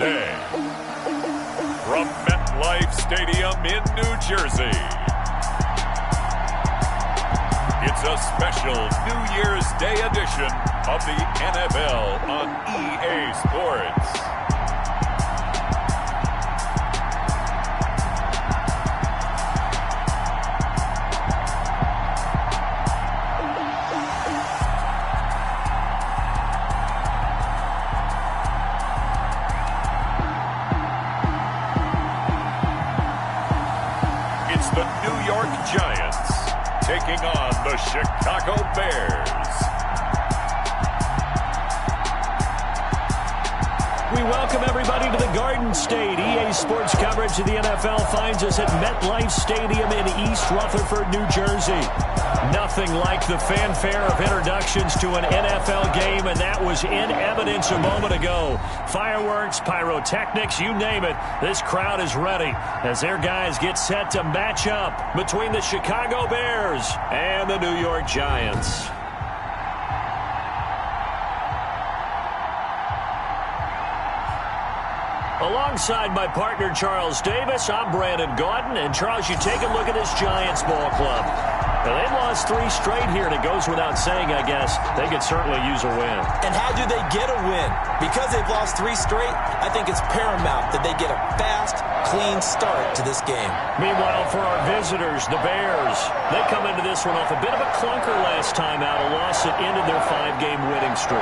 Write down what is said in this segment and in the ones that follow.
Thursday, from MetLife Stadium in New Jersey, it's a special New Year's Day edition of the NFL on EA Sports. It's the New York Giants taking on the Chicago Bears. We welcome everybody to the Garden State. EA Sports coverage of the NFL finds us at MetLife Stadium in East Rutherford, New Jersey. Nothing like the fanfare of introductions to an NFL game, and that was in evidence a moment ago. Fireworks, pyrotechnics, you name it. This crowd is ready as their guys get set to match up between the Chicago Bears and the New York Giants. Alongside my partner, Charles Davis, I'm Brandon Gaudin. And, Charles, you take a look at this Giants ball club. Now, they've lost 3 straight here, and it goes without saying, I guess, they could certainly use a win. And how do they get a win? Because they've lost 3 straight, I think it's paramount that they get a fast, clean start to this game. Meanwhile, for our visitors, the Bears, they come into this one off a bit of a clunker last time out, a loss that ended their 5-game winning streak.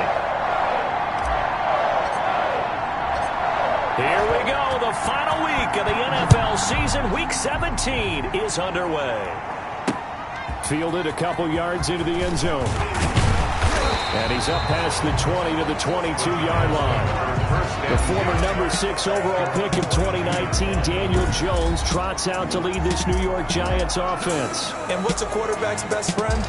Here we go. The final week of the NFL season. Week 17 is underway. Fielded a couple yards into the end zone. And he's up past the 20 to the 22-yard line. The former number 6 overall pick of 2019, Daniel Jones, trots out to lead this New York Giants offense. And what's a quarterback's best friend?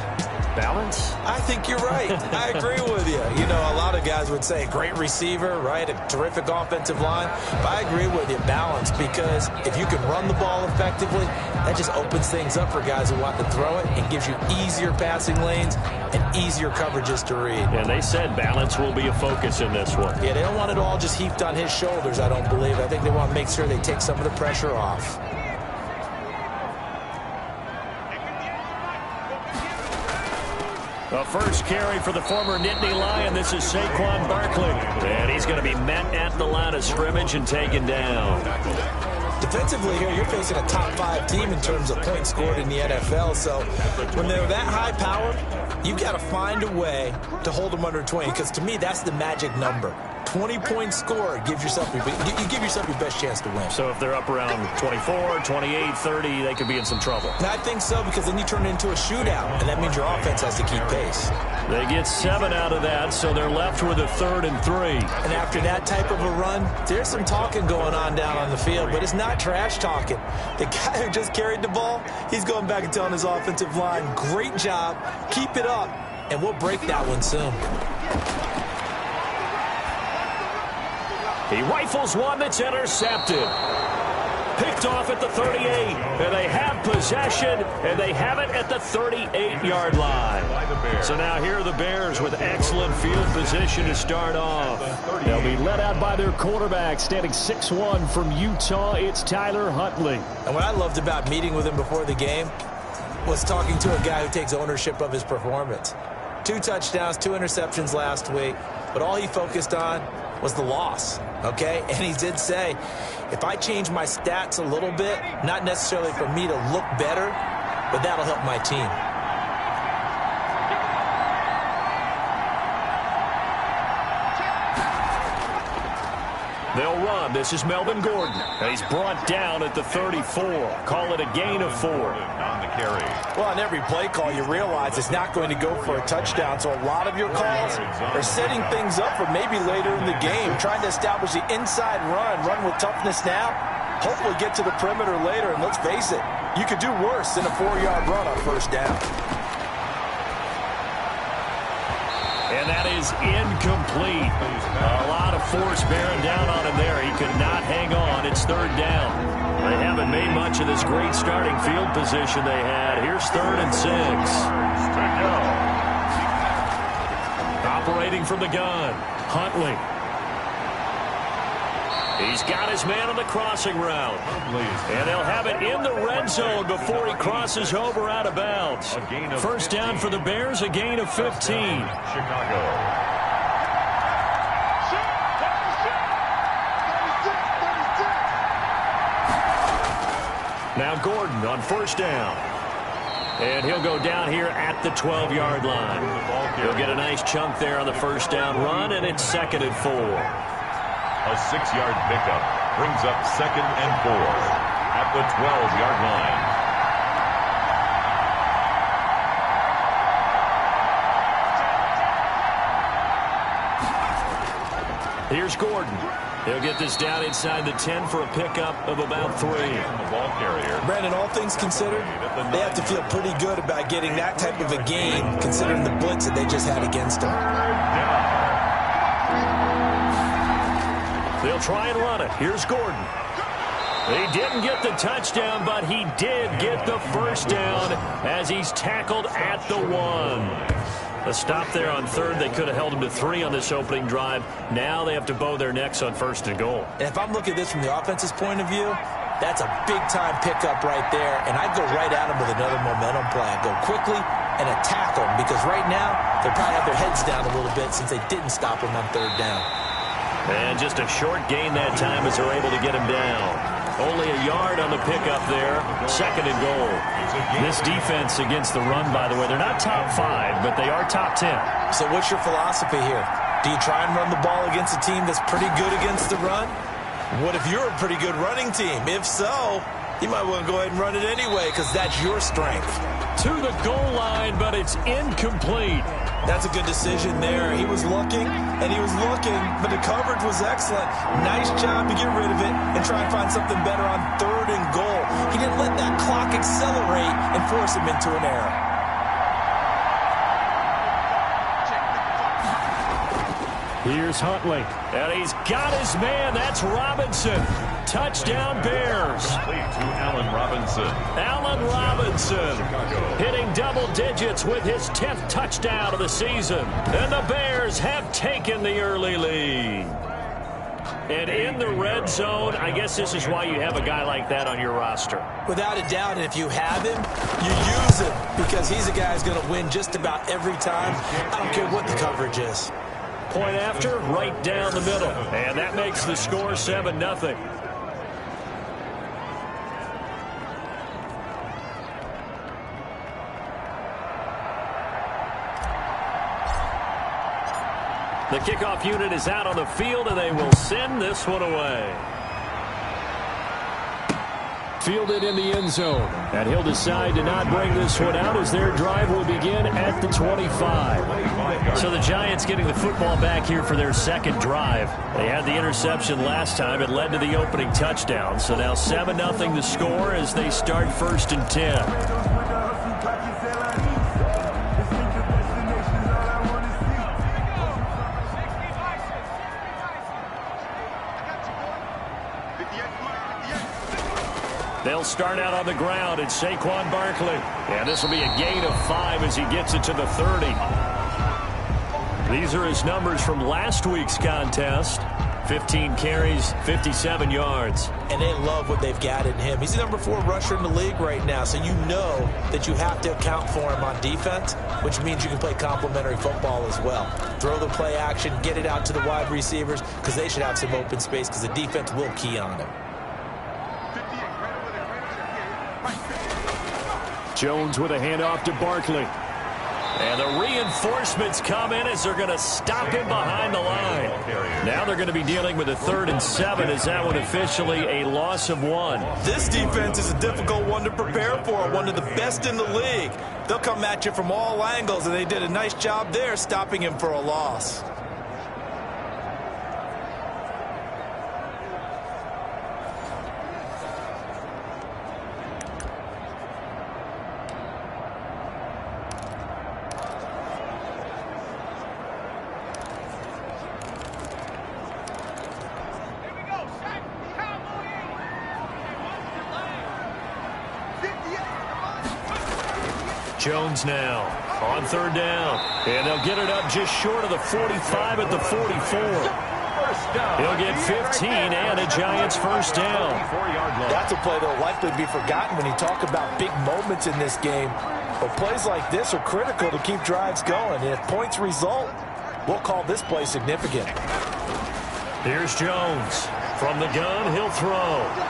Balance? I think you're right. I agree with you. You know, a lot of guys would say great receiver, right? A terrific offensive line. But I agree with you, balance, because if you can run the ball effectively, that just opens things up for guys who want to throw it and gives you easier passing lanes and easier coverages to read. And they said balance will be a focus in this one. Yeah, they don't want it all just heaped on his shoulders, I don't believe. I think they want to make sure they take some of the pressure off. The first carry for the former Nittany Lion. This is Saquon Barkley. And he's going to be met at the line of scrimmage and taken down. Defensively here, you're facing a top 5 team in terms of points scored in the NFL. So when they're that high powered, you've got to find a way to hold them under 20. Because to me, that's the magic number. 20-point score gives yourself you give yourself your best chance to win. So if they're up around 24, 28, 30, they could be in some trouble. And I think so, because then you turn it into a shootout, and that means your offense has to keep pace. They get 7 out of that, so they're left with a 3rd and 3. And after that type of a run, there's some talking going on down on the field, but it's not trash talking. The guy who just carried the ball, he's going back and telling his offensive line, great job, keep it up, and we'll break that one soon. He rifles one that's intercepted. Picked off at the 38. And they have possession, and they have it at the 38-yard line. So now here are the Bears with excellent field position to start off. They'll be led out by their quarterback, standing 6'1" from Utah. It's Tyler Huntley. And what I loved about meeting with him before the game was talking to a guy who takes ownership of his performance. 2 touchdowns, 2 interceptions last week, but all he focused on was the loss, okay? And he did say, if I change my stats a little bit, not necessarily for me to look better, but that'll help my team. They'll run. This is Melvin Gordon. And he's brought down at the 34. Call it a gain of 4. On the carry. Well, on every play call, you realize it's not going to go for a touchdown. So a lot of your calls are setting things up for maybe later in the game, trying to establish the inside run with toughness now, hopefully get to the perimeter later. And let's face it, you could do worse than a 4-yard run on first down. And that is incomplete. A lot of force bearing down on him there. He could not hang on. It's 3rd down. They haven't made much of this great starting field position they had. Here's 3rd and 6. Operating from the gun, Huntley. He's got his man on the crossing route. And they'll have it in the red zone before he crosses over out of bounds. First down for the Bears, a gain of 15. Chicago. Now Gordon on first down. And he'll go down here at the 12-yard line. He'll get a nice chunk there on the first down run, and it's 2nd and 4. A 6-yard pickup brings up 2nd and 4 at the 12-yard line. Here's Gordon. He'll get this down inside the 10 for a pickup of about 3. The ball carrier. Brandon, all things considered, they have to feel pretty good about getting that type of a gain, considering the blitz that they just had against them. They'll try and run it. Here's Gordon. He didn't get the touchdown, but he did get the first down as he's tackled at the 1. A stop there on 3rd. They could have held him to 3 on this opening drive. Now they have to bow their necks on 1st and goal. And if I'm looking at this from the offense's point of view, that's a big-time pickup right there. And I'd go right at him with another momentum play. I'd go quickly and attack them because right now they probably have their heads down a little bit since they didn't stop him on 3rd down. And just a short gain that time as they're able to get him down. Only a yard on the pickup there. 2nd and goal. This defense against the run, by the way, they're not top 5, but they are top 10. So what's your philosophy here? Do you try and run the ball against a team that's pretty good against the run? What if you're a pretty good running team? If so, you might want to go ahead and run it anyway because that's your strength. To the goal line, but it's incomplete. That's a good decision there. He was looking, and he was looking, but the coverage was excellent. Nice job to get rid of it and try and find something better on 3rd and goal. He didn't let that clock accelerate and force him into an error. Here's Huntley. And he's got his man. That's Robinson. Touchdown Bears. Complete to Allen Robinson. Allen Robinson hitting double digits with his 10th touchdown of the season. And the Bears have taken the early lead. And in the red zone, I guess this is why you have a guy like that on your roster. Without a doubt, and if you have him, you use him because he's a guy who's going to win just about every time. I don't care what the coverage is. Point after, right down the middle. And that makes the score 7-0. The kickoff unit is out on the field, and they will send this one away. Fielded in the end zone. And he'll decide to not bring this one out as their drive will begin at the 25. So the Giants getting the football back here for their 2nd drive. They had the interception last time. It led to the opening touchdown. So now 7-0 the score as they start 1st and 10. They'll start out on the ground. It's Saquon Barkley. And this will be a gain of 5 as he gets it to the 30. These are his numbers from last week's contest. 15 carries, 57 yards. And they love what they've got in him. He's the number 4 rusher in the league right now, so you know that you have to account for him on defense, which means you can play complementary football as well. Throw the play action, get it out to the wide receivers, because they should have some open space because the defense will key on him. Jones with a handoff to Barkley. And the reinforcements come in as they're going to stop him behind the line. Now they're going to be dealing with a 3rd and 7 as that one officially a loss of 1. This defense is a difficult one to prepare for, one of the best in the league. They'll come at you from all angles, and they did a nice job there stopping him for a loss. Jones now on 3rd down. And they'll get it up just short of the 45 at the 44. He'll get 15 and a Giants first down. That's a play that will likely be forgotten when you talk about big moments in this game. But plays like this are critical to keep drives going. And if points result, we'll call this play significant. Here's Jones. From the gun, he'll throw.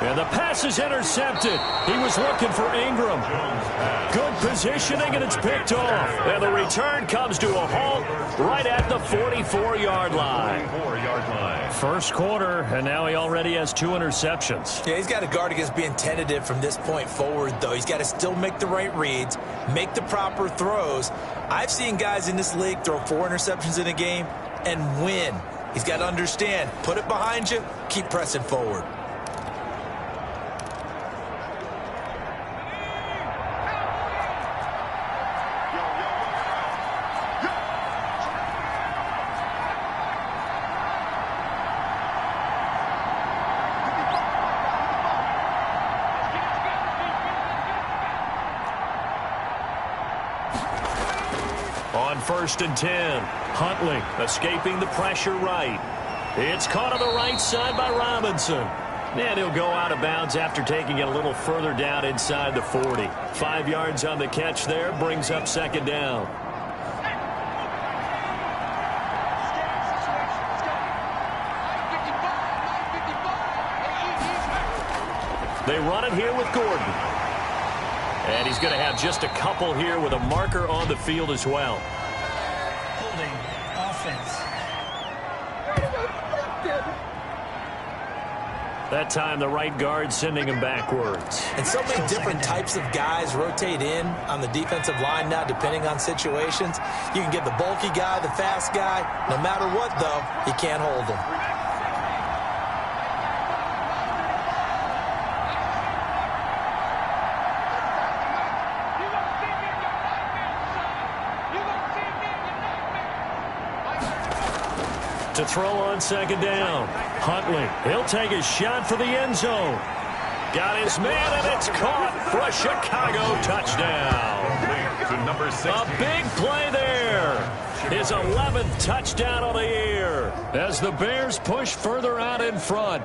And the pass is intercepted. He was looking for Ingram. Good positioning, and it's picked off. And the return comes to a halt right at the 44-yard line. First quarter, and now he already has 2 interceptions. Yeah, he's got to guard against being tentative from this point forward, though. He's got to still make the right reads, make the proper throws. I've seen guys in this league throw 4 interceptions in a game and win. He's got to understand, put it behind you, keep pressing forward. On 1st and 10, Huntley escaping the pressure right. It's caught on the right side by Robinson. And he'll go out of bounds after taking it a little further down inside the 40. 5 yards on the catch there, brings up 2nd down. They run it here with Gordon. And he's going to have just a couple here with a marker on the field as well. Holding offense. That time the right guard sending him backwards. And so many different types of guys rotate in on the defensive line now depending on situations. You can get the bulky guy, the fast guy. No matter what, though, you can't hold him. To throw on 2nd down. Huntley, he'll take a shot for the end zone. Got his man, and it's caught for a Chicago touchdown. To number 16. A big play there. His 11th touchdown on the year as the Bears push further out in front.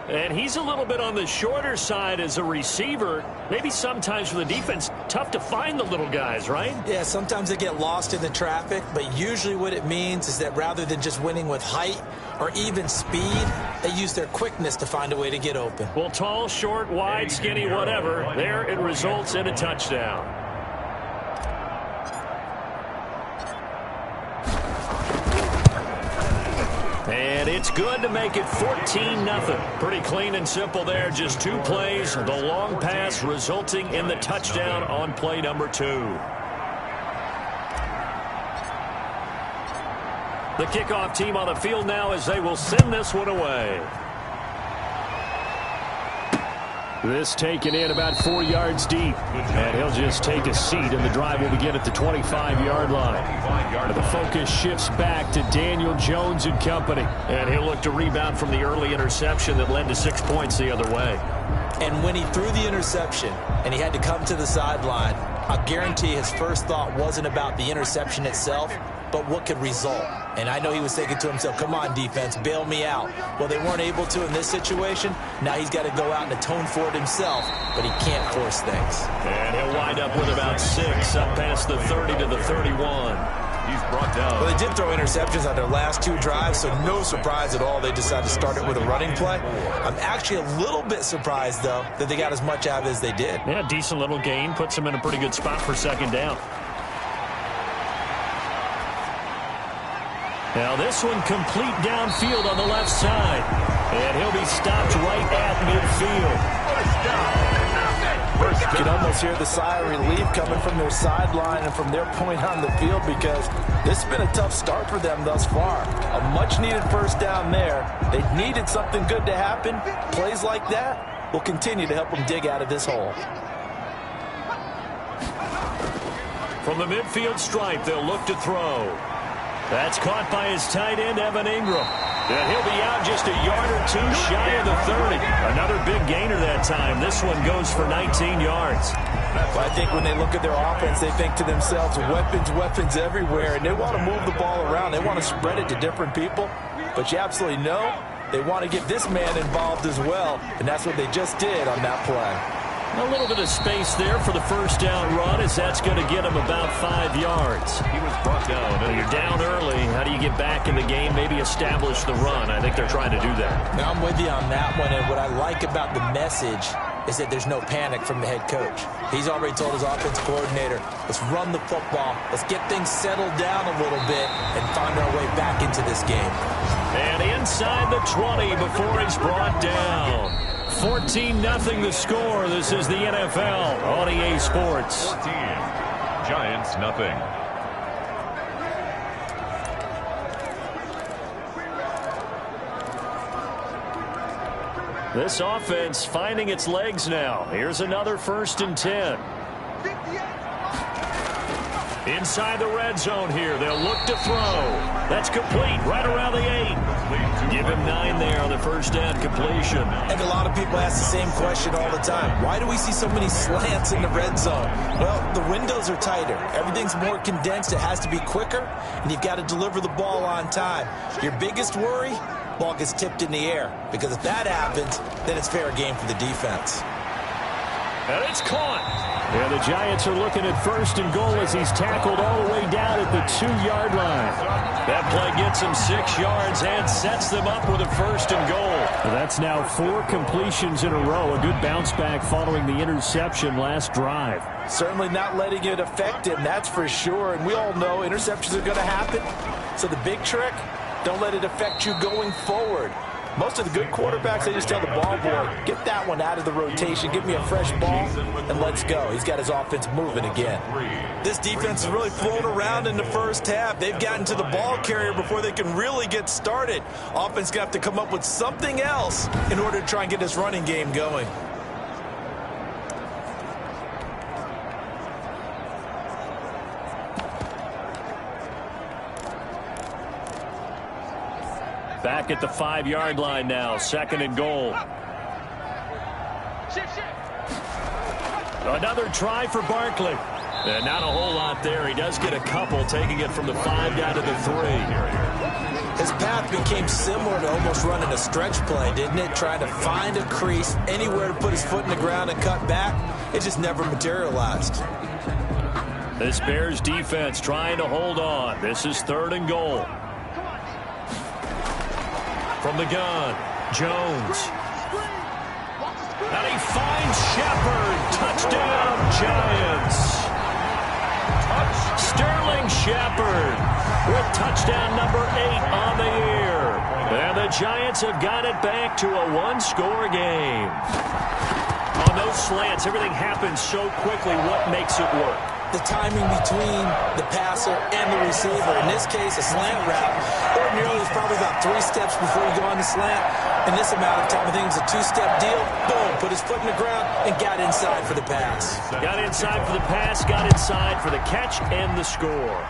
And he's a little bit on the shorter side as a receiver. Maybe sometimes for the defense, tough to find the little guys, right? Yeah, sometimes they get lost in the traffic, but usually what it means is that rather than just winning with height or even speed, they use their quickness to find a way to get open. Well, tall, short, wide, skinny, whatever, there it results in a touchdown. And it's good to make it 14-0. Pretty clean and simple there. Just 2 plays. The long pass resulting in the touchdown on play number 2. The kickoff team on the field now as they will send this one away. This taken in about 4 yards deep. And he'll just take a seat, and the drive will begin at the 25-yard line. The focus shifts back to Daniel Jones and company. And he'll look to rebound from the early interception that led to 6 points the other way. And when he threw the interception and he had to come to the sideline, I guarantee his first thought wasn't about the interception itself, but what could result. And I know he was thinking to himself, come on, defense, bail me out. Well, they weren't able to in this situation. Now he's got to go out and atone for it himself, but he can't force things. And he'll wind up with about 6 up past the 30 to the 31. He's brought down. Well, they did throw interceptions on their last 2 drives, so no surprise at all they decided to start it with a running play. I'm actually a little bit surprised, though, that they got as much out of it as they did. Yeah, decent little gain. Puts them in a pretty good spot for 2nd down. Now this one complete downfield on the left side. And he'll be stopped right at midfield. You can almost hear the sigh of relief coming from their sideline and from their point on the field because this has been a tough start for them thus far. A much-needed first down there. They needed something good to happen. Plays like that will continue to help them dig out of this hole. From the midfield stripe, they'll look to throw. That's caught by his tight end, Evan Ingram. And he'll be out just a yard or 2 shy of the 30. Another big gainer that time. This one goes for 19 yards. Well, I think when they look at their offense, they think to themselves, weapons everywhere, and they want to move the ball around. They want to spread it to different people. But you absolutely know They want to get this man involved as well, and that's what they just did on that play. A little bit of space there for the first down run, as that's going to get him about 5 yards. He was brought down. When you're down early, how do you get back in the game, maybe establish the run? I think they're trying to do that. Now, I'm with you on that one, and what I like about the message is that there's no panic from the head coach. He's already told his offense coordinator, let's run the football, let's get things settled down a little bit and find our way back into this game. And inside the 20 before he's brought down. 14-0 the score. This is the NFL on EA Sports. 14. Giants nothing. This offense finding its legs now. Here's another 1st and 10. Inside the red zone here. They'll look to throw. That's complete right around the 8. Give him 9 there on the first down completion. I think a lot of people ask the same question all the time. Why do we see so many slants in the red zone? Well, the windows are tighter. Everything's more condensed. It has to be quicker, and you've got to deliver the ball on time. Your biggest worry? Ball gets tipped in the air, because if that happens, then it's fair game for the defense. And it's caught. And the Giants are looking at 1st and goal as he's tackled all the way down at the 2-yard line. That play gets him 6 yards and sets them up with a 1st and goal. That's now 4 completions in a row. A good bounce back following the interception last drive. Certainly not letting it affect him, that's for sure. And we all know interceptions are going to happen. So the big trick, don't let it affect you going forward. Most of the good quarterbacks, they just tell the ball boy, get that one out of the rotation, give me a fresh ball, and let's go. He's got his offense moving again. This defense is really flown around in the first half. They've gotten to the ball carrier before they can really get started. Offense got to come up with something else in order to try and get this running game going. Back at the 5-yard line now, 2nd and goal. Another try for Barkley. And not a whole lot there. He does get a couple, taking it from the 5 down to the 3. His path became similar to almost running a stretch play, didn't it? Trying to find a crease, anywhere to put his foot in the ground and cut back. It just never materialized. This Bears defense trying to hold on. This is 3rd and goal. From the gun, Jones. And he finds Shepard. Touchdown, Giants. Sterling Shepard with touchdown number 8 on the year. And the Giants have got it back to a 1-score game. On those slants, everything happens so quickly. What makes it work? The timing between the passer and the receiver. In this case, a slant route. Ordinarily, it's probably about 3 steps before you go on the slant. In this amount of time, I think it's a 2-step deal. Boom, put his foot in the ground and got inside for the pass. Got inside for the pass, got inside for the catch and the score.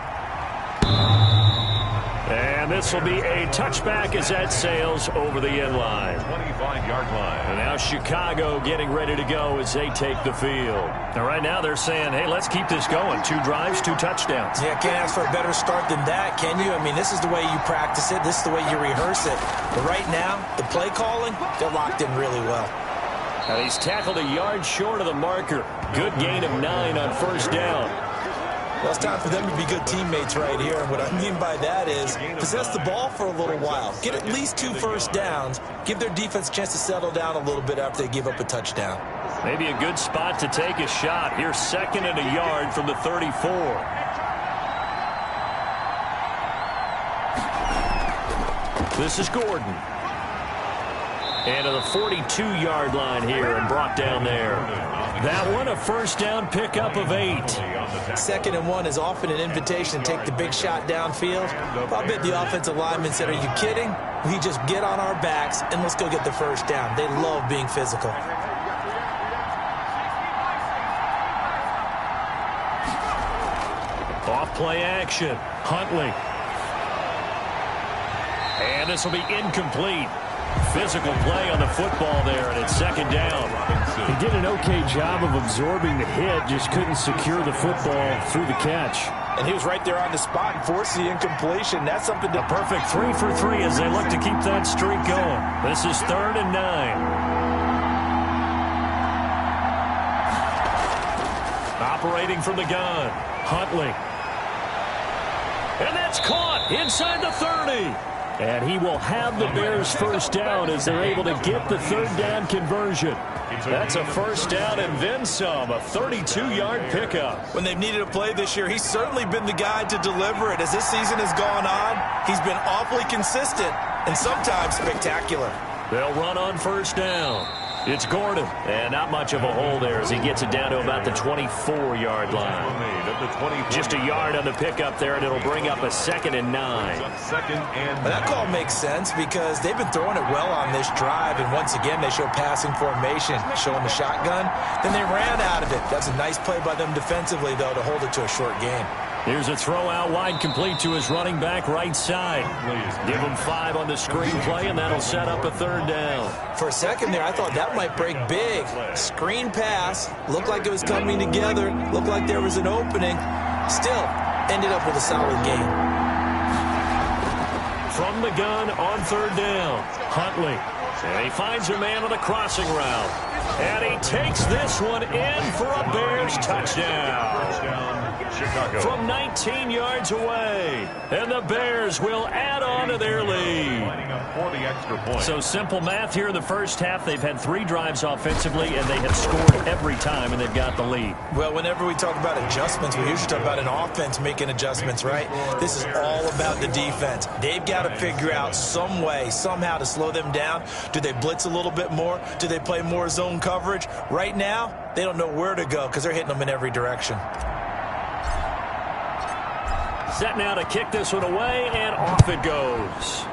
And this will be a touchback as that sails over the end line. 25-yard line. And now Chicago getting ready to go as they take the field. Now right now they're saying, hey, let's keep this going. 2 drives, 2 touchdowns. Yeah, can't ask for a better start than that, can you? I mean, this is the way you practice it. This is the way you rehearse it. But right now, the play calling, they're locked in really well. And he's tackled a yard short of the marker. Good gain of 9 on 1st down. Well, it's time for them to be good teammates right here. And what I mean by that is possess the ball for a little while. Get at least 2 first downs. Give their defense a chance to settle down a little bit after they give up a touchdown. Maybe a good spot to take a shot. Here's 2nd and a yard from the 34. This is Gordon. And to the 42-yard line here and brought down there. That one a first down pickup of 8. 2nd and 1 is often an invitation to take the big shot downfield. I bet the offensive lineman said, are you kidding? We just get on our backs and let's go get the first down. They love being physical. Off play action. Huntley. And this will be incomplete. Physical play on the football there, and it's 2nd down. He did an okay job of absorbing the hit, just couldn't secure the football through the catch. And he was right there on the spot and forced the incompletion. That's something to... A perfect 3 for 3 as they look to keep that streak going. This is 3rd and 9. Operating from the gun, Huntley. And that's caught inside the 30. And he will have the Bears first down as they're able to get the 3rd down conversion. That's a first down and then some, a 32-yard pickup. When they've needed a play this year, he's certainly been the guy to deliver it. As this season has gone on, he's been awfully consistent and sometimes spectacular. They'll run on first down. It's Gordon. And not much of a hole there as he gets it down to about the 24-yard line. Just a yard on the pickup there, and it'll bring up a 2nd and 9. That call makes sense because they've been throwing it well on this drive, and once again they show passing formation, showing the shotgun. Then they ran out of it. That's a nice play by them defensively, though, to hold it to a short game. Here's a throw out wide complete to his running back right side. Give him 5 on the screen play, and that'll set up a 3rd down. For a second there, I thought that might break big. Screen pass. Looked like it was coming together. Looked like there was an opening. Still, ended up with a solid game. From the gun on 3rd down, Huntley. And he finds a man on the crossing route. And he takes this one in for a Bears touchdown. Chicago. From 19 yards away. And the Bears will add on to their lead. So simple math here in the first half. They've had 3 drives offensively, and they have scored every time, and they've got the lead. Well, whenever we talk about adjustments, we usually talk about an offense making adjustments, right? This is all about the defense. They've got to figure out some way, somehow to slow them down. Do they blitz a little bit more? Do they play more zone coverage? Right now, they don't know where to go because they're hitting them in every direction. Set now to kick this one away, and off it goes.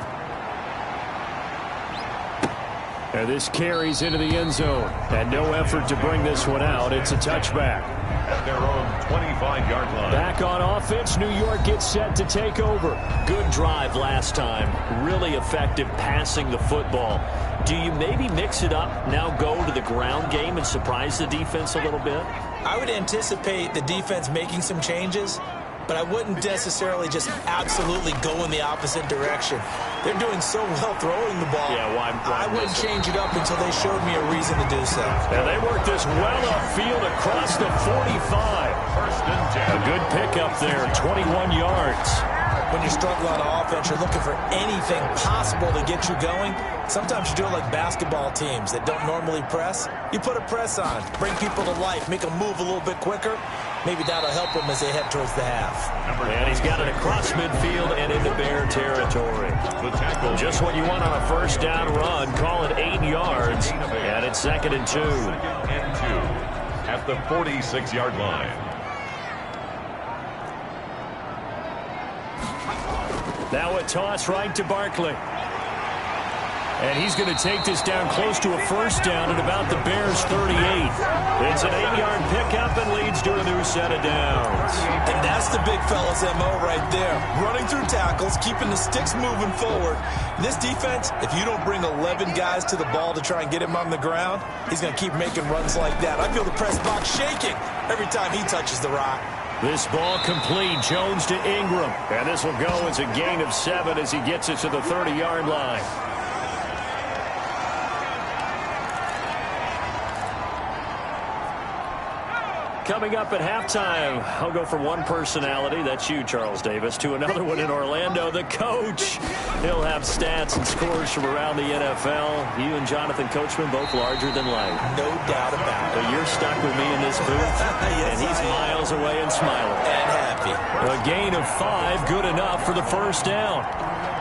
And this carries into the end zone. And no effort to bring this one out. It's a touchback. At their own 25-yard line. Back on offense, New York gets set to take over. Good drive last time. Really effective passing the football. Do you maybe mix it up, now go to the ground game and surprise the defense a little bit? I would anticipate the defense making some changes, but I wouldn't necessarily just absolutely go in the opposite direction. They're doing so well throwing the ball. Yeah, why I wouldn't change it up until they showed me a reason to do so. And they work this well upfield across the 45. A good pickup there, 21 yards. When you struggle on offense, you're looking for anything possible to get you going. Sometimes you do it like basketball teams that don't normally press. You put a press on, bring people to life, make them move a little bit quicker. Maybe that'll help them as they head towards the half. And he's got it across midfield and into Bear territory. Just what you want on a first down run. Call it 8 yards. And it's 2nd and 2. At the 46-yard line. Now a toss right to Barkley. And he's going to take this down close to a first down at about the Bears' 38. It's an 8-yard pickup and leads to a new set of downs. And that's the big fella's MO right there. Running through tackles, keeping the sticks moving forward. This defense, if you don't bring 11 guys to the ball to try and get him on the ground, he's going to keep making runs like that. I feel the press box shaking every time he touches the rock. This ball complete. Jones to Ingram. And this will go as a gain of 7 as he gets it to the 30-yard line. Coming up at halftime, I'll go from one personality, that's you, Charles Davis, to another one in Orlando, the coach. He'll have stats and scores from around the NFL. You and Jonathan Coachman, both larger than life. No doubt about it. So you're stuck with me in this booth, yes, and he's miles away and smiling. And happy. A gain of 5, good enough for the first down.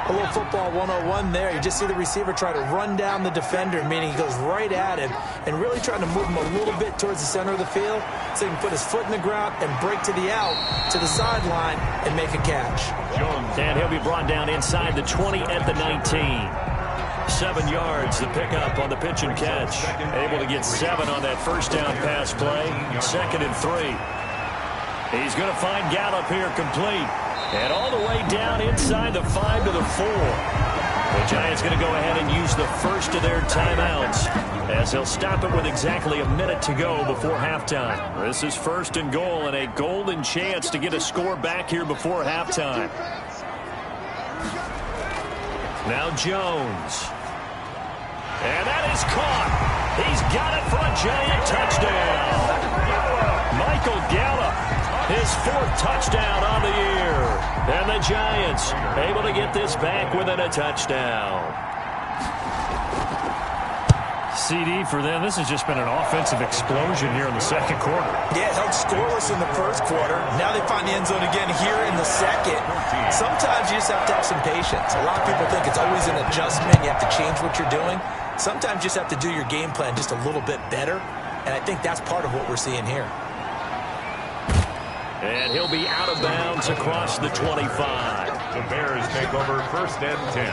A little football 101 there. You just see the receiver try to run down the defender, meaning he goes right at him and really trying to move him a little bit towards the center of the field so he can put his foot in the ground and break to the out, to the sideline, and make a catch. And he'll be brought down inside the 20 at the 19. 7 yards, the pickup on the pitch and catch. Able to get 7 on that first down pass play. 2nd and 3. He's going to find Gallup here complete. And all the way down inside the 5 to the 4. The Giants going to go ahead and use the first of their timeouts as they'll stop it with exactly a minute to go before halftime. This is first and goal and a golden chance to get a score back here before halftime. Now Jones. And that is caught. He's got it for a Giant touchdown. Michael Gallup, his 4th touchdown on the year. And the Giants able to get this back within a touchdown. CD for them. This has just been an offensive explosion here in the second quarter. Yeah, held scoreless in the first quarter. Now they find the end zone again here in the second. Sometimes you just have to have some patience. A lot of people think it's always an adjustment. You have to change what you're doing. Sometimes you just have to do your game plan just a little bit better. And I think that's part of what we're seeing here. And he'll be out of bounds across the 25. The Bears take over first and 10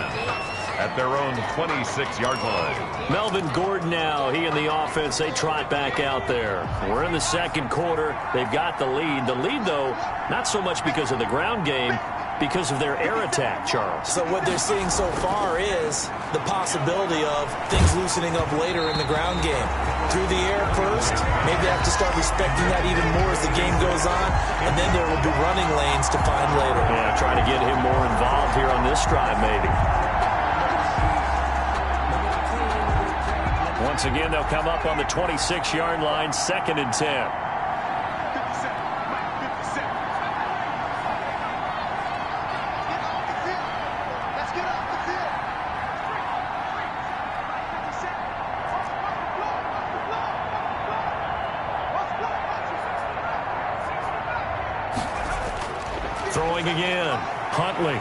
at their own 26-yard line. Melvin Gordon now, he and the offense, they trot back out there. We're in the second quarter. They've got the lead. The lead, though, not so much because of the ground game, because of their air attack, Charles. So what they're seeing so far is the possibility of things loosening up later in the ground game. Through the air first, maybe they have to start respecting that even more as the game goes on, and then there will be running lanes to find later. Yeah, trying to get him more involved here on this drive, maybe. Once again, they'll come up on the 26-yard line, 2nd and 10. Throwing again, Huntley.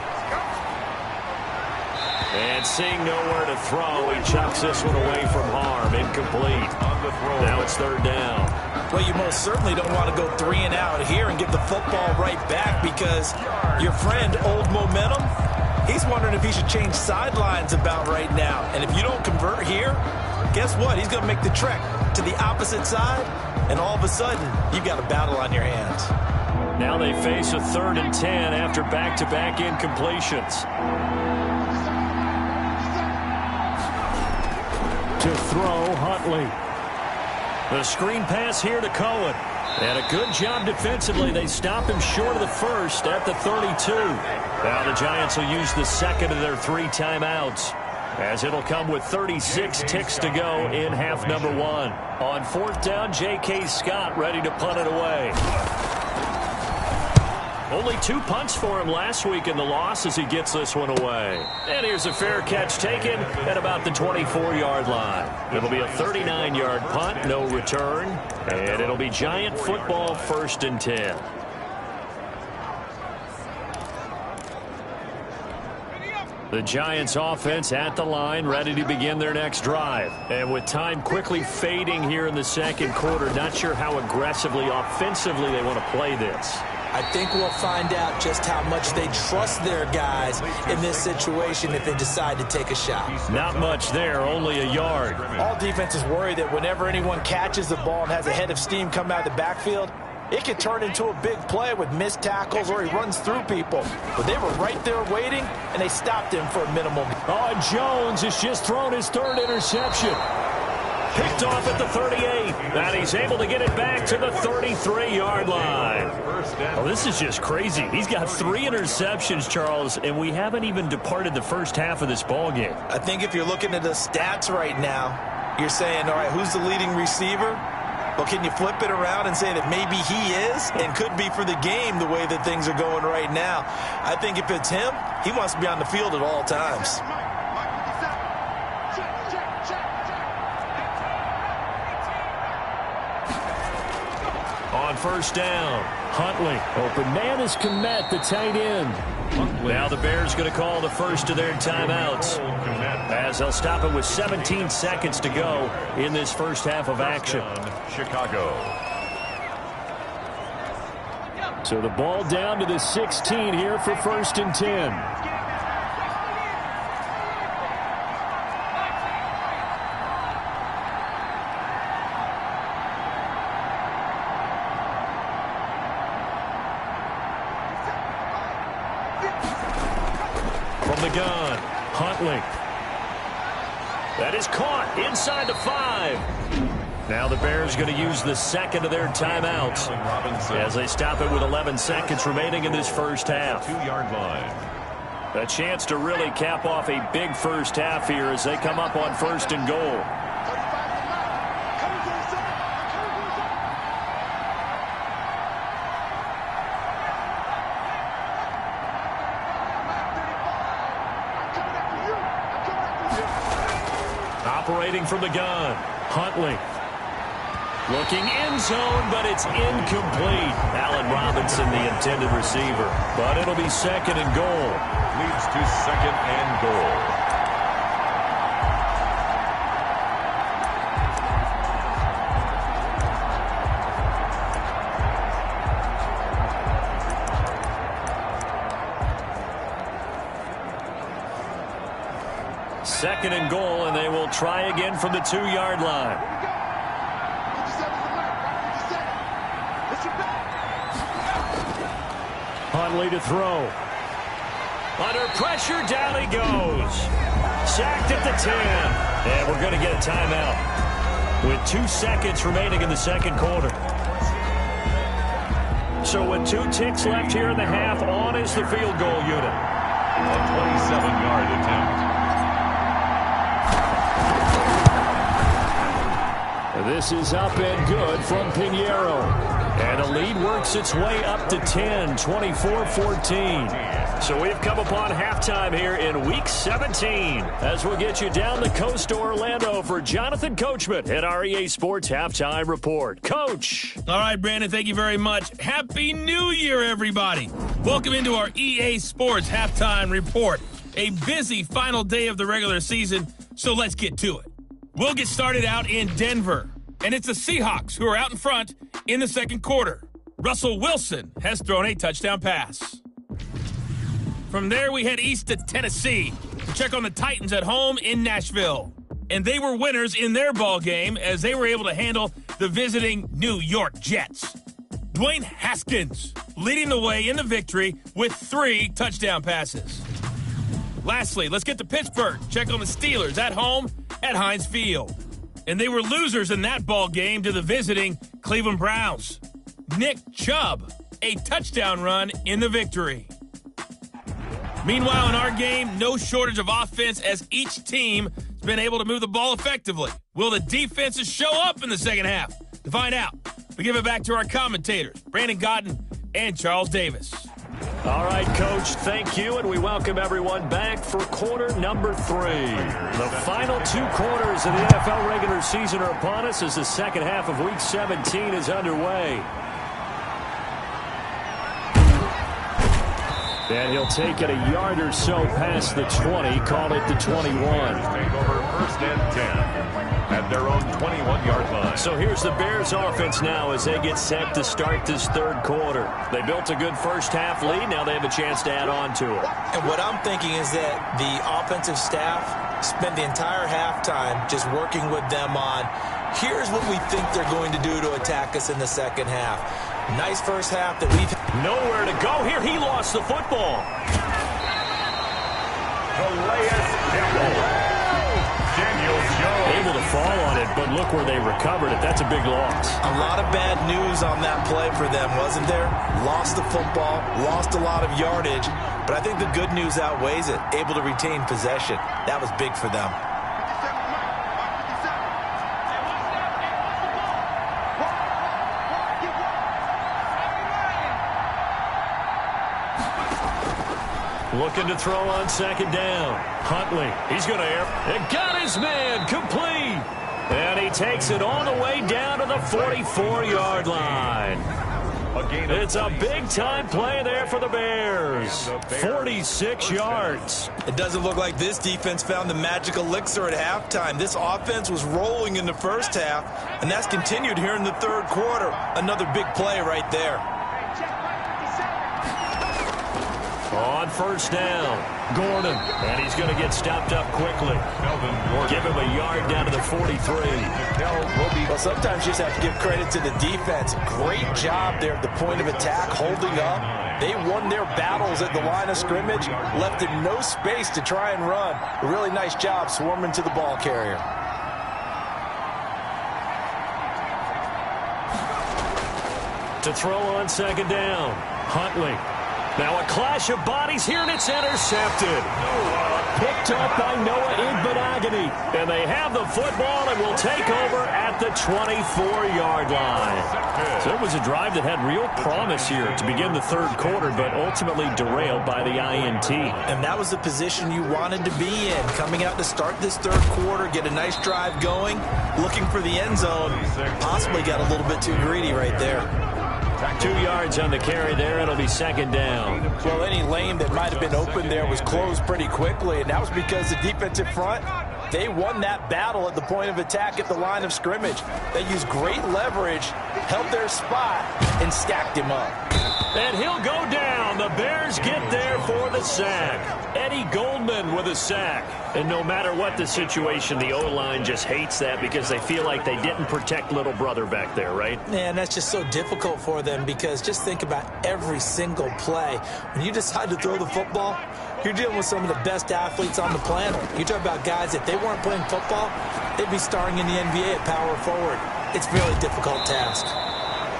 And seeing nowhere to throw, he chucks this one away from harm. Incomplete. On the throw. Now it's 3rd down. Well, you most certainly don't want to go 3 and out here and give the football right back because your friend, Old Momentum, he's wondering if he should change sidelines about right now. And if you don't convert here, guess what? He's going to make the trek to the opposite side, and all of a sudden, you've got a battle on your hands. Now they face a 3rd and 10 after back-to-back incompletions. To throw, Huntley. The screen pass here to Cohen. And a good job defensively. They stop him short of the first at the 32. Now the Giants will use the 2nd of their 3 timeouts, as it'll come with 36 ticks to go in half number 1. On 4th down, J.K. Scott ready to punt it away. Only 2 punts for him last week in the loss as he gets this one away. And here's a fair catch taken at about the 24-yard line. It'll be a 39-yard punt, no return. And it'll be Giant football, 1st and 10. The Giants offense at the line, ready to begin their next drive. And with time quickly fading here in the second quarter, not sure how aggressively, offensively they want to play this. I think we'll find out just how much they trust their guys in this situation if they decide to take a shot. Not much there, only a yard. All defenses worry that whenever anyone catches the ball and has a head of steam come out of the backfield, it could turn into a big play with missed tackles or he runs through people. But they were right there waiting, and they stopped him for a minimum. Oh, and Jones has just thrown his 3rd interception. Picked off at the 38, and he's able to get it back to the 33-yard line. Oh, this is just crazy. He's got 3 interceptions, Charles, and we haven't even departed the first half of this ball game. I think if you're looking at the stats right now, you're saying, all right, who's the leading receiver? Well, can you flip it around and say that maybe he is and could be for the game the way that things are going right now? I think if it's him, he wants to be on the field at all times. On 1st down, Huntley. Open man is Kmet, the tight end. Now the Bears going to call the first of their timeouts, as they'll stop it with 17 seconds to go in this first half of action. Chicago. So the ball down to the 16 here for 1st and 10. From the gun, Huntley. That is caught inside the 5. Now the Bears going to use the second of their timeouts as they stop it with 11 seconds remaining in this first half. 2-yard line. A chance to really cap off a big first half here as they come up on 1st and goal. Operating from the gun, Huntley. Looking end zone, but it's incomplete. Allen Robinson, the intended receiver. But it'll be 2nd and goal. Leads to 2nd and goal. Second and goal, and they will try again from the 2-yard line. Huntley to throw. Under pressure, down he goes. Sacked at the 10. And we're going to get a timeout with 2 seconds remaining in the second quarter. So with 2 ticks left here in the half, on is the field goal unit. A 27-yard attempt. This is up and good from Pinheiro. And the lead works its way up to 10, 24-14. So we've come upon halftime here in Week 17 as we'll get you down the coast to Orlando for Jonathan Coachman at our EA Sports Halftime Report. Coach. All right, Brandon, thank you very much. Happy New Year, everybody. Welcome into our EA Sports Halftime Report. A busy final day of the regular season, so let's get to it. We'll get started out in Denver, and it's the Seahawks who are out in front in the second quarter. Russell Wilson has thrown a touchdown pass. From there, we head east to Tennessee to check on the Titans at home in Nashville. And they were winners in their ball game as they were able to handle the visiting New York Jets. Dwayne Haskins leading the way in the victory with 3 touchdown passes. Lastly, let's get to Pittsburgh. Check on the Steelers at home at Heinz Field. And they were losers in that ball game to the visiting Cleveland Browns. Nick Chubb, a touchdown run in the victory. Meanwhile, in our game, no shortage of offense as each team has been able to move the ball effectively. Will the defenses show up in the second half? To find out, we give it back to our commentators, Brandon Gaudin and Charles Davis. All right, Coach, thank you, and we welcome everyone back for quarter number 3. The final 2 quarters of the NFL regular season are upon us as the second half of Week 17 is underway. And he'll take it a yard or so past the 20, call it the 21. Take over 1st and 10 at their own 21-yard line. So here's the Bears offense now as they get set to start this third quarter. They built a good first half lead. Now they have a chance to add on to it. And what I'm thinking is that the offensive staff spent the entire halftime just working with them on, here's what we think they're going to do to attack us in the second half. Nice first half that we've... Nowhere to go here. He lost the football. Daniel Jones. Able to fall on it, but look where they recovered it. That's a big loss. A lot of bad news on that play for them, wasn't there? Lost the football, lost a lot of yardage, but I think the good news outweighs it. Able to retain possession. That was big for them. Looking to throw on second down. Huntley, he's going to air. And got his man complete. And he takes it all the way down to the 44-yard line. It's a big-time play there for the Bears. 46 yards. It doesn't look like this defense found the magic elixir at halftime. This offense was rolling in the first half, and that's continued here in the third quarter. Another big play right there. On first down, Gordon, and he's going to get stopped up quickly. Give him a yard down to the 43. Well, sometimes you just have to give credit to the defense. Great job there at the point of attack, holding up. They won their battles at the line of scrimmage, left in no space to try and run. A really nice job swarming to the ball carrier. To throw on second down, Huntley. Now a clash of bodies here, and it's intercepted. Picked up by Noah Igbinoghene. And they have the football and will take over at the 24-yard line. So it was a drive that had real promise here to begin the third quarter, but ultimately derailed by the INT. And that was the position you wanted to be in, coming out to start this third quarter, get a nice drive going, looking for the end zone. Possibly got a little bit too greedy right there. 2 yards on the carry there. It'll be second down. Well, any lane that might have been open there was closed pretty quickly, and that was because the defensive front, they won that battle at the point of attack at the line of scrimmage. They used great leverage, held their spot, and stacked him up. And he'll go down. The Bears get there for the sack. Eddie Goldman with a sack. And no matter what the situation, the O-line just hates that because they feel like they didn't protect little brother back there, right? Man, that's just so difficult for them because just think about every single play. When you decide to throw the football, you're dealing with some of the best athletes on the planet. You talk about guys, if they weren't playing football, they'd be starring in the NBA at power forward. It's a really difficult task.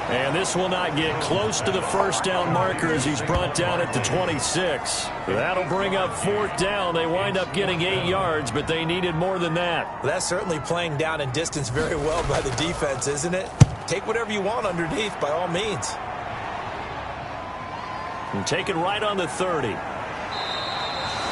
And this will not get close to the first down marker as he's brought down at the 26. That'll bring up fourth down. They wind up getting 8 yards, but they needed more than that. Well, that's certainly playing down in distance very well by the defense, isn't it? Take whatever you want underneath, by all means. And taken right on the 30.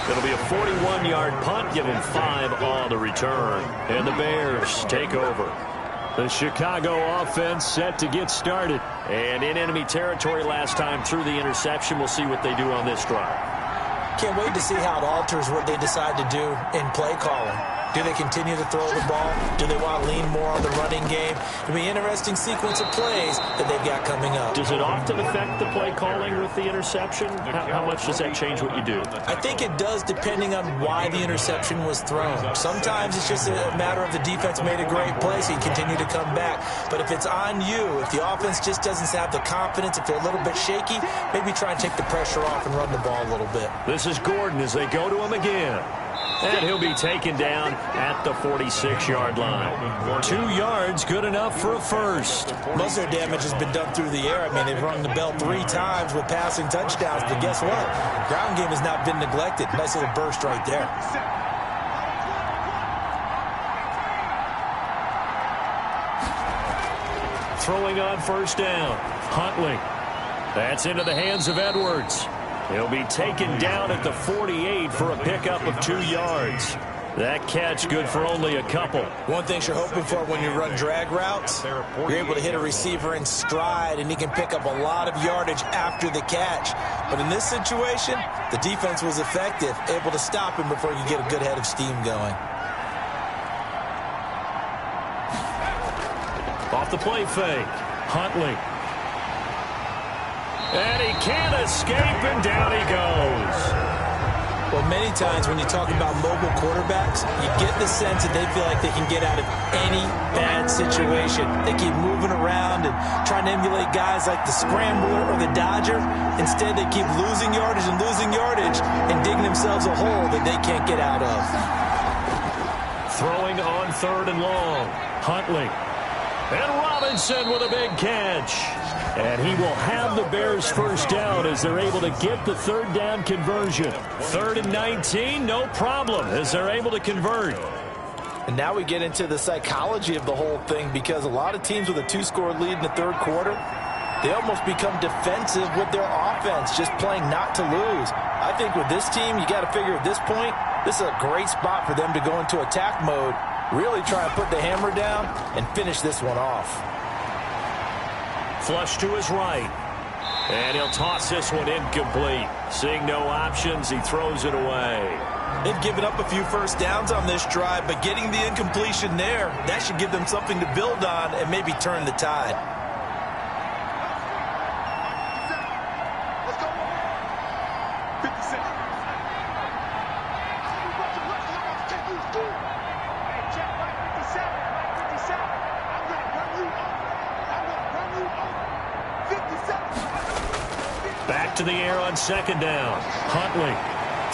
It'll be a 41-yard punt, give him 5 on the return. And the Bears take over. The Chicago offense set to get started. And in enemy territory last time through the interception. We'll see what they do on this drive. Can't wait to see how it alters what they decide to do in play calling. Do they continue to throw the ball? Do they want to lean more on the running game? It'll be an interesting sequence of plays that they've got coming up. Does it often affect the play calling with the interception? How much does that change what you do? I think it does depending on why the interception was thrown. Sometimes it's just a matter of the defense made a great play, so you continue to come back. But if it's on you, if the offense just doesn't have the confidence, if they're a little bit shaky, maybe try and take the pressure off and run the ball a little bit. This is Gordon as they go to him again. And he'll be taken down at the 46-yard line. 2 yards, good enough for a first. Most of their damage has been done through the air. I mean, they've rung the bell 3 times with passing touchdowns. But guess what? Ground game has not been neglected. Nice little burst right there. Throwing on first down. Huntley. That's into the hands of Edwards. He'll be taken down at the 48 for a pickup of 2 yards. That catch good for only a couple. One thing you're hoping for when you run drag routes, you're able to hit a receiver in stride, and he can pick up a lot of yardage after the catch. But in this situation, the defense was effective, able to stop him before you get a good head of steam going. Off the play fake, Huntley. And he can't escape, and down he goes. Well, many times when you talk about mobile quarterbacks, you get the sense that they feel like they can get out of any bad situation. They keep moving around and trying to emulate guys like the Scrambler or the Dodger. Instead, they keep losing yardage and digging themselves a hole that they can't get out of. Throwing on third and long, Huntley. And Robinson with a big catch. And he will have the Bears first down as they're able to get the third down conversion. 3rd and 19, no problem as they're able to convert. And now we get into the psychology of the whole thing, because a lot of teams with a 2-score lead in the third quarter, they almost become defensive with their offense, just playing not to lose. I think with this team, you got to figure at this point, this is a great spot for them to go into attack mode, really try and put the hammer down and finish this one off. Flush to his right. And he'll toss this one incomplete. Seeing no options, he throws it away. They've given up a few first downs on this drive, but getting the incompletion there, that should give them something to build on and maybe turn the tide. back to the air on second down. Huntley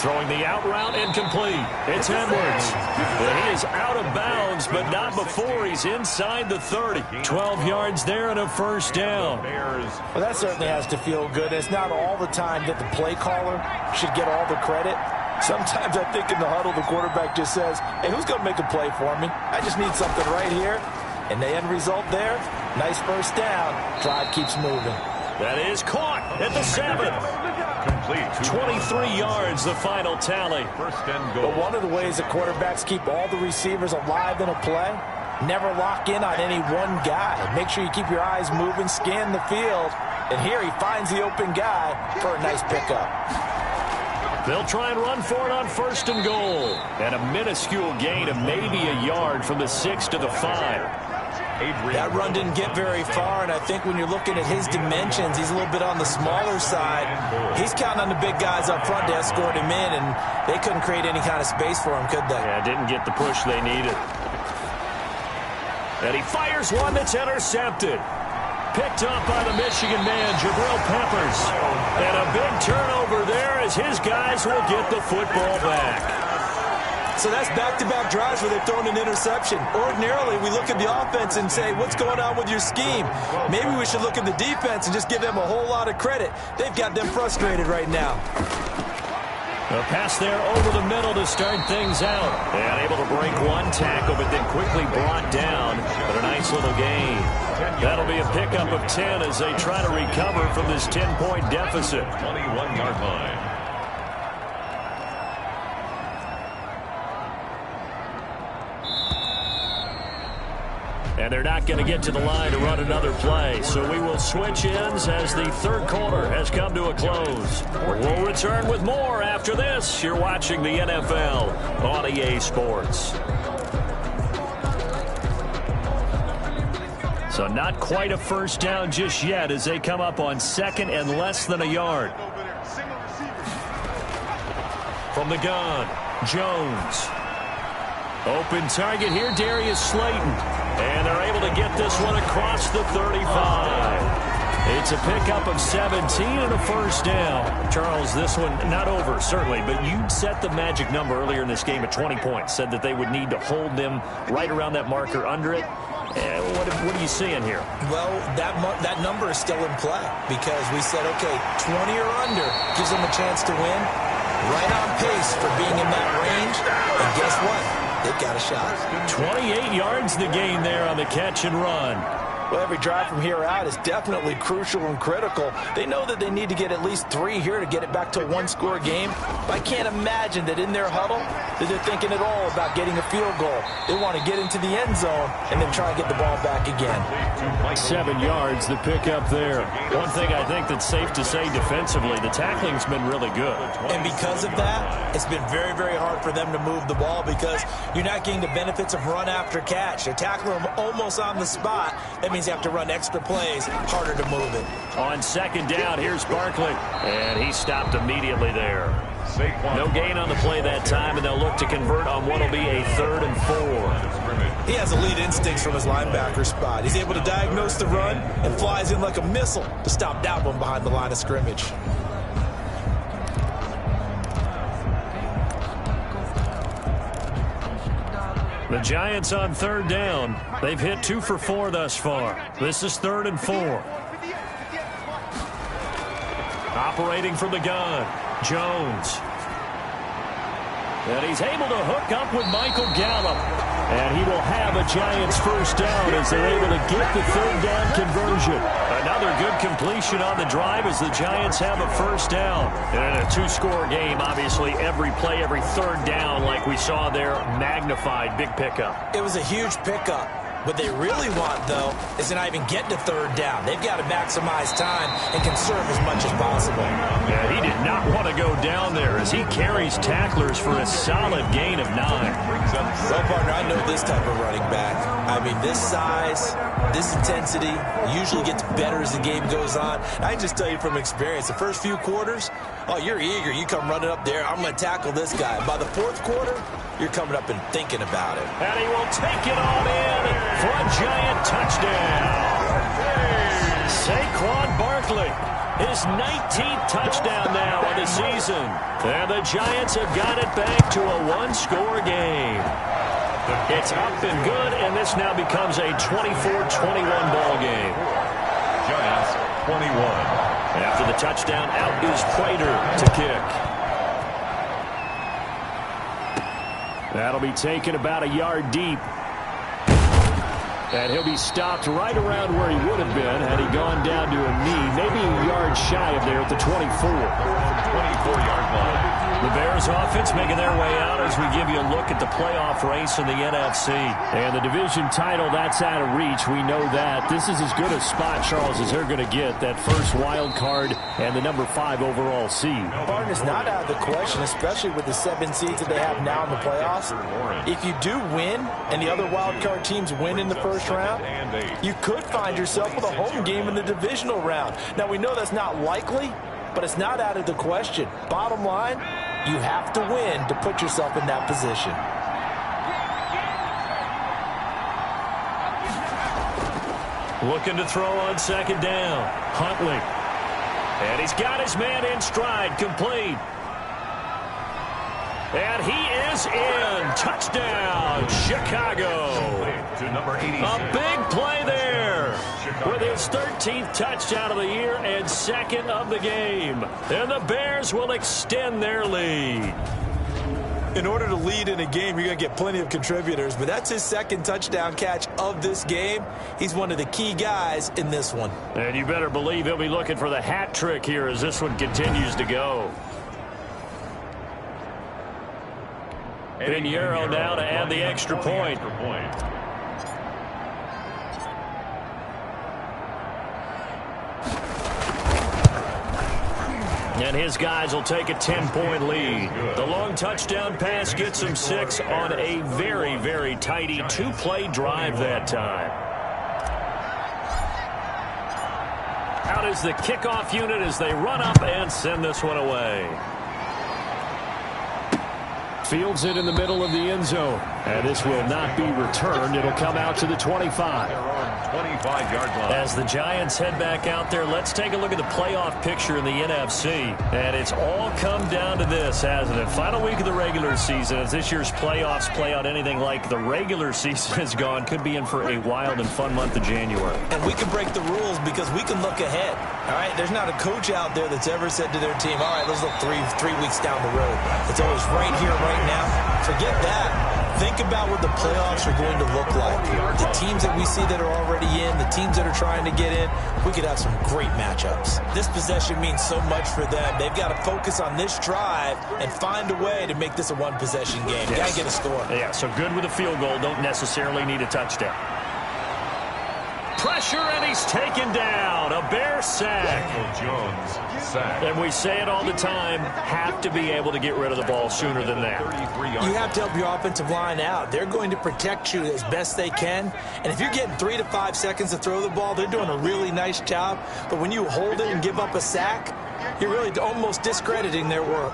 throwing the out route incomplete. It's Edwards. And he is out of bounds, but not before he's inside the 30. 12 yards there and a first down. Well, that certainly has to feel good. It's not all the time that the play caller should get all the credit. Sometimes I think in the huddle, the quarterback just says, hey, who's going to make a play for me? I just need something right here. And the end result there, nice first down. Drive keeps moving. That is caught at the 7. Complete. 23 yards, the final tally. First and goal. But one of the ways that quarterbacks keep all the receivers alive in a play, never lock in on any one guy. Make sure you keep your eyes moving, scan the field. And here he finds the open guy for a nice pickup. They'll try and run for it on first and goal. And a minuscule gain of maybe a yard from the 6 to the 5. That run didn't get very far, and I think when you're looking at his dimensions, he's a little bit on the smaller side. He's counting on the big guys up front to escort him in, and they couldn't create any kind of space for him, could they? Yeah, didn't get the push they needed. And he fires one that's intercepted. Picked up by the Michigan man, Jabril Peppers. And a big turnover there as his guys will get the football back. So that's back-to-back drives where they've thrown an interception. Ordinarily, we look at the offense and say, what's going on with your scheme? Maybe we should look at the defense and just give them a whole lot of credit. They've got them frustrated right now. A pass there over the middle to start things out. And able to break one tackle, but then quickly brought down. But a nice little gain. That'll be a pickup of 10 as they try to recover from this 10-point deficit. 21-yard line. And they're not going to get to the line to run another play. So we will switch ends as the third quarter has come to a close. We'll return with more after this. You're watching the NFL on EA Sports. So not quite a first down just yet as they come up on second and less than a yard. From the gun, Jones. Open target here, Darius Slayton. And they're able to get this one across the 35. It's a pickup of 17 and a first down. Charles, this one not over, certainly, but you set the magic number earlier in this game at 20 points. Said that they would need to hold them right around that marker under it. What are you seeing here? Well, that number is still in play because we said, okay, 20 or under gives them a chance to win. Right on pace for being in that range. And guess what? They've got a shot. 28 yards the gain there on the catch and run. Well, every drive from here out is definitely crucial and critical. They know that they need to get at least 3 here to get it back to a one-score game. But I can't imagine that in their huddle that they're thinking at all about getting a field goal. They want to get into the end zone and then try and get the ball back again. 7 yards, the pickup there. One thing I think that's safe to say defensively, the tackling's been really good. And because of that, it's been very, very hard for them to move the ball because you're not getting the benefits of run after catch. They're tackling them almost on the spot. That means you have to run extra plays, harder to move it. On second down, here's Barkley. And he stopped immediately there. No gain on the play that time, and they'll look to convert on what will be a 3rd and 4. He has elite instincts from his linebacker spot. He's able to diagnose the run and flies in like a missile to stop that one behind the line of scrimmage. The Giants on 3rd down. They've hit 2 for 4 thus far. This is 3rd and 4. Operating from the gun, Jones. And he's able to hook up with Michael Gallup. And he will have a Giants first down as they're able to get the 3rd down conversion. Another good completion on the drive as the Giants have a first down. And in a 2-score game, obviously every play, every 3rd down like we saw there, magnified, big pickup. It was a huge pickup. What they really want, though, is to not even get to 3rd down. They've got to maximize time and conserve as much as possible. Yeah, he did not want to go down there as he carries tacklers for a solid gain of 9. Well, partner, I know this type of running back. I mean, this size, this intensity usually gets better as the game goes on. I can just tell you from experience, the first few quarters, oh, you're eager. You come running up there, I'm going to tackle this guy. By the 4th quarter, you're coming up and thinking about it. And he will take it on in for a Giant touchdown. Saquon Barkley Barkley. His 19th touchdown now on the season. And the Giants have got it back to a one-score game. It's up and good, and this now becomes a 24-21 ball game. Giants 21. After the touchdown, out is Prater to kick. That'll be taken about a yard deep. And he'll be stopped right around where he would have been had he gone down to a knee, maybe a yard shy of there at the 24. 24-yard line. The Bears offense making their way out as we give you a look at the playoff race in the NFC. And the division title, that's out of reach. We know that. This is as good a spot, Charles, as they're going to get. That first wild card and the number 5 overall seed. Barton is not out of the question, especially with the 7 seeds that they have now in the playoffs. If you do win and the other wild card teams win in the first round, you could find yourself with a home game in the divisional round. Now, we know that's not likely, but it's not out of the question. Bottom line, you have to win to put yourself in that position. Looking to throw on second down. Huntley. And he's got his man in stride, complete. And he is in. Touchdown, Chicago. To number 86. A big play there with his 13th touchdown of the year and second of the game. And the Bears will extend their lead. In order to lead in a game, you're going to get plenty of contributors, but that's his second touchdown catch of this game. He's one of the key guys in this one. And you better believe he'll be looking for the hat trick here as this one continues to go. Pinheiro now to add the extra point. And his guys will take a 10-point lead. The long touchdown pass gets them 6 on a very, very tidy 2-play drive that time. Out is the kickoff unit as they run up and send this one away. Fields it in the middle of the end zone. And this will not be returned. It'll come out to the 25. 25-yard line. As the Giants head back out there, let's take a look at the playoff picture in the NFC. And it's all come down to this, hasn't it? Final week of the regular season. As this year's playoffs play out anything like the regular season has gone, could be in for a wild and fun month of January. And we can break the rules because we can look ahead. All right, there's not a coach out there that's ever said to their team, all right, let's look three weeks down the road. It's always right here, right now. Forget that. Think about what the playoffs are going to look like. The teams that we see that are already in, the teams that are trying to get in, we could have some great matchups. This possession means so much for them. They've got to focus on this drive and find a way to make this a one-possession game. Yes. Got to get a score. Yeah, so good with a field goal. Don't necessarily need a touchdown. Pressure, and he's taken down. A Bear sack. Daniel Jones, sack. And we say it all the time, have to be able to get rid of the ball sooner than that. You have to help your offensive line out. They're going to protect you as best they can. And if you're getting 3 to 5 seconds to throw the ball, they're doing a really nice job. But when you hold it and give up a sack, you're really almost discrediting their work.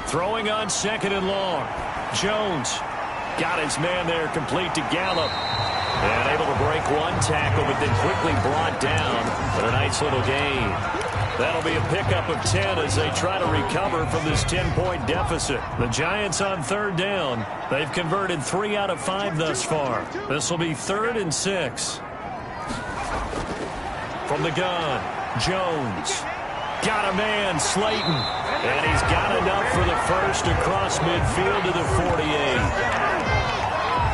Throwing on second and long. Jones got his man there, complete to Gallup. And able to break one tackle, but then quickly brought down for a nice little gain. That'll be a pickup of 10 as they try to recover from this 10-point deficit. The Giants on third down. They've converted 3 out of 5 thus far. This will be 3rd and 6. From the gun, Jones. Got a man, Slayton. And he's got enough for the first across midfield to the 48.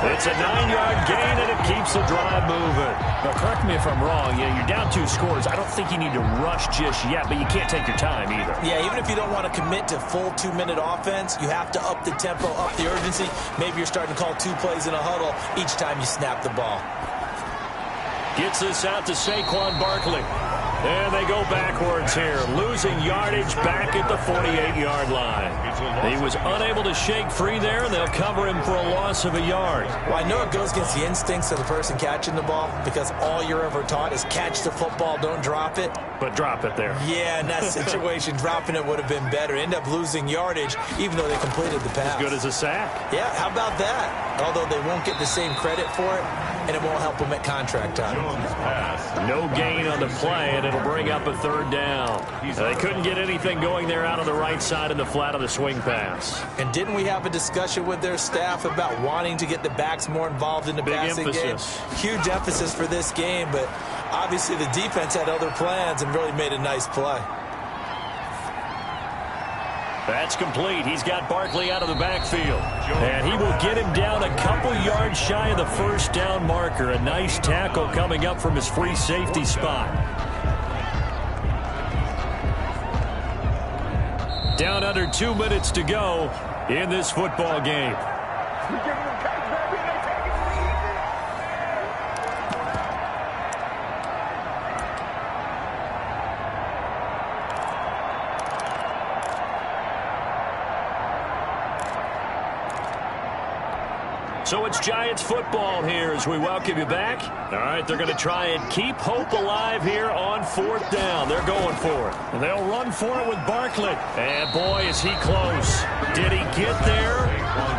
It's a 9-yard gain, and it keeps the drive moving. Now, correct me if I'm wrong. Yeah, you're down 2 scores. I don't think you need to rush just yet, but you can't take your time either. Yeah, even if you don't want to commit to full 2-minute offense, you have to up the tempo, up the urgency. Maybe you're starting to call 2 plays in a huddle each time you snap the ball. Gets this out to Saquon Barkley. And they go backwards here, losing yardage back at the 48-yard line. He was unable to shake free there, and they'll cover him for a loss of a yard. Well, I know it goes against the instincts of the person catching the ball because all you're ever taught is catch the football, don't drop it. But drop it there. Yeah, in that situation, dropping it would have been better. End up losing yardage, even though they completed the pass. As good as a sack. Yeah, how about that? Although they won't get the same credit for it, and it won't help him at contract time. No gain on the play, and it'll bring up a third down. They couldn't get anything going there out on the right side in the flat of the swing pass. And didn't we have a discussion with their staff about wanting to get the backs more involved in the passing game? Huge emphasis for this game, but obviously the defense had other plans and really made a nice play. That's complete. He's got Barkley out of the backfield. And he will get him down a couple yards shy of the first down marker. A nice tackle coming up from his free safety spot. Down under 2 minutes to go in this football game. So it's Giants football here as we welcome you back. All right, they're going to try and keep hope alive here on fourth down. They're going for it. And they'll run for it with Barkley. And boy, is he close. Did he get there?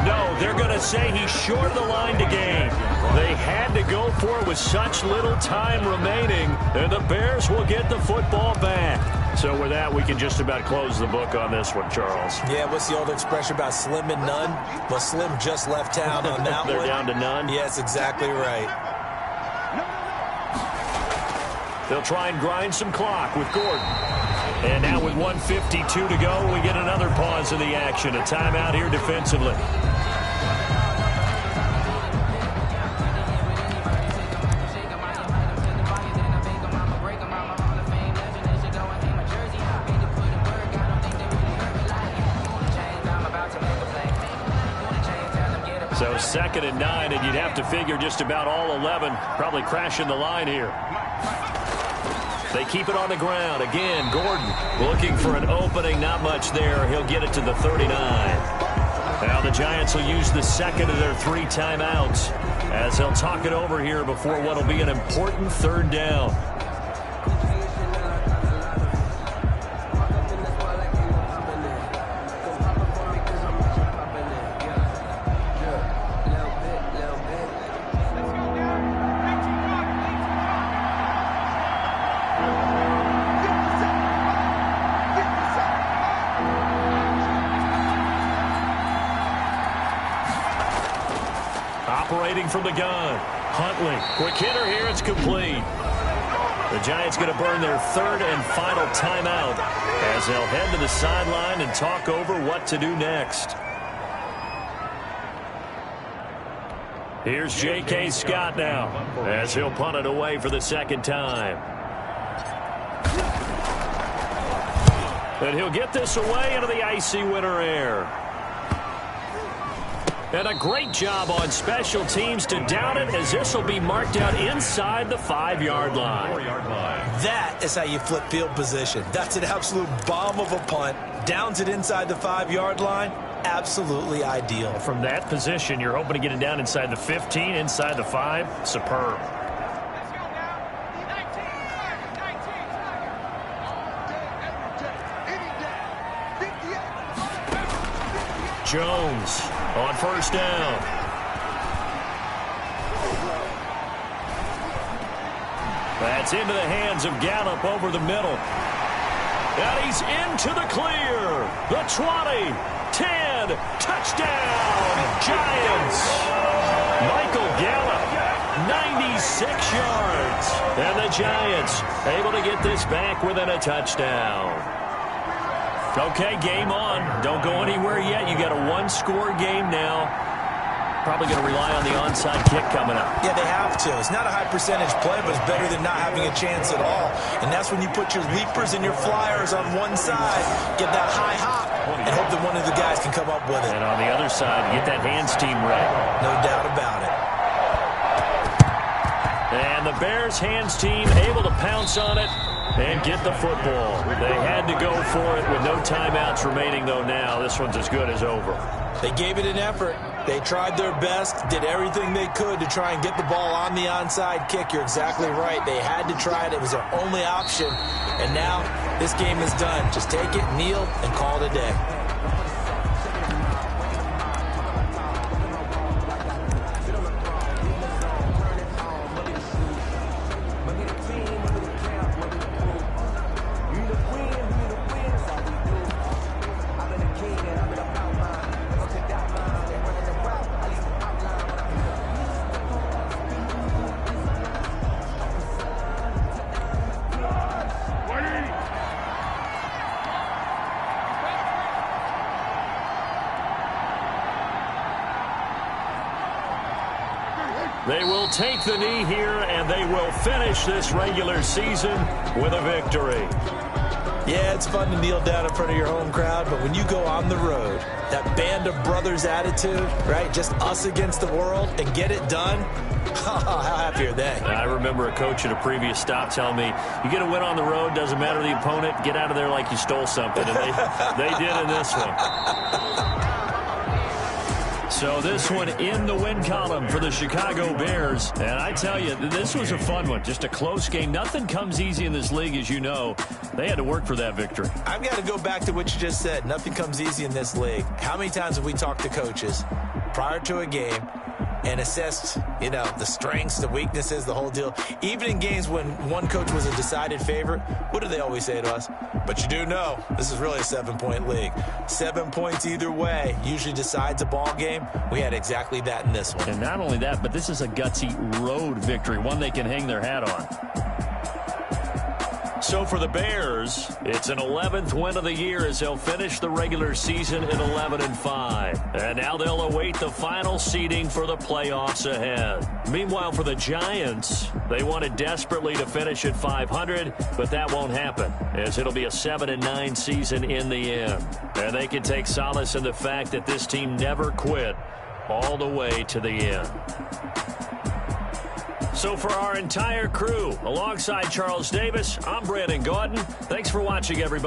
No, they're going to say he's short of the line to gain. They had to go for it with such little time remaining. And the Bears will get the football back. So with that, we can just about close the book on this one, Charles. Yeah, what's the old expression about slim and none? Well, Slim just left town on that They're one. down to none? Yes, exactly right. They'll try and grind some clock with Gordon. And now with 1:52 to go, we get another pause in the action. A timeout here defensively. So 2nd and 9, and you'd have to figure just about all 11 probably crashing the line here. They keep it on the ground. Again, Gordon looking for an opening. Not much there. He'll get it to the 39. Now the Giants will use the second of their 3 timeouts as they'll talk it over here before what will be an important third down. Operating from the gun, Huntley. Quick hitter here, it's complete. The Giants going to burn their 3rd and final timeout as they'll head to the sideline and talk over what to do next. Here's J.K. Scott now as he'll punt it away for the 2nd time. And he'll get this away into the icy winter air. And a great job on special teams to down it as this will be marked out inside the 5-yard line. That is how you flip field position. That's an absolute bomb of a punt. Downs it inside the 5-yard line. Absolutely ideal. From that position, you're hoping to get it down inside the 15, inside the 5. Superb. Jones on 1st down. That's into the hands of Gallup over the middle. And he's into the clear. The 20, 10, touchdown, Giants. Michael Gallup, 96 yards. And the Giants able to get this back within a touchdown. Okay, game on. Don't go anywhere yet. You got a 1-score game now. Probably going to rely on the onside kick coming up. Yeah, they have to. It's not a high percentage play, but it's better than not having a chance at all. And that's when you put your leapers and your flyers on one side, get that high hop, and hope that one of the guys can come up with it. And on the other side, get that hands team ready. No doubt about it. And the Bears hands team able to pounce on it and get the football. They had to go for it with no timeouts remaining, though. Now this one's as good as over. They gave it an effort. They tried their best, did everything they could to try and get the ball on the onside kick. You're exactly right. They had to try it. It was their only option. And now this game is done. Just take it, kneel, and call it a day. They will take the knee here, and they will finish this regular season with a victory. Yeah, it's fun to kneel down in front of your home crowd, but when you go on the road, that band of brothers attitude, right, just us against the world, and get it done, how happy are they? I remember a coach at a previous stop telling me, you get a win on the road, doesn't matter the opponent, get out of there like you stole something, and they did in this one. So this one in the win column for the Chicago Bears. And I tell you, this was a fun one. Just a close game. Nothing comes easy in this league, as you know. They had to work for that victory. I've got to go back to what you just said. Nothing comes easy in this league. How many times have we talked to coaches prior to a game and assessed, the strengths, the weaknesses, the whole deal? Even in games when one coach was a decided favorite, what do they always say to us? But you do know this is really a 7-point league. 7 points either way usually decides a ball game. We had exactly that in this one. And not only that, but this is a gutsy road victory, one they can hang their hat on. So for the Bears, it's an 11th win of the year as they'll finish the regular season at 11-5. And now they'll await the final seeding for the playoffs ahead. Meanwhile, for the Giants, they wanted desperately to finish at 500, but that won't happen, as it'll be a 7-9 season in the end. And they can take solace in the fact that this team never quit all the way to the end. So for our entire crew, alongside Charles Davis, I'm Brandon Gaudin. Thanks for watching, everybody.